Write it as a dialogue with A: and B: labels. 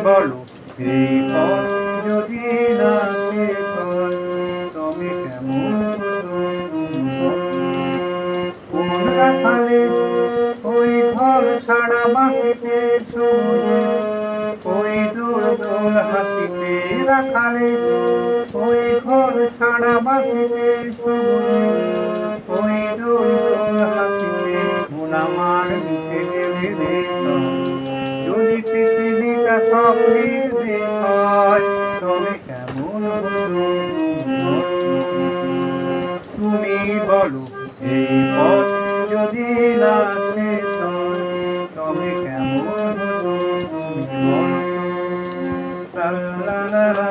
A: বলো এই পথ যদি না শেষ হয় তবে কেমন হতো কোন রাখালে ওই ঘর ছাড়া মাটিতে শুয়ে ওই দোল দোল হাসিতে রাখালে ওই ঘর ছাড়া মাটিতে শুয়ে ওই দোল দোল হাসিতে মন আমার মিশে গেলে দেখো যদি পৃথিবীটা স্বপ্নের দেশ হয় তবে কেমন হতো তুমি বলো এই পথ যদি না শেষ হয় তবে কেমন হতো তুমি বলো লা লা লা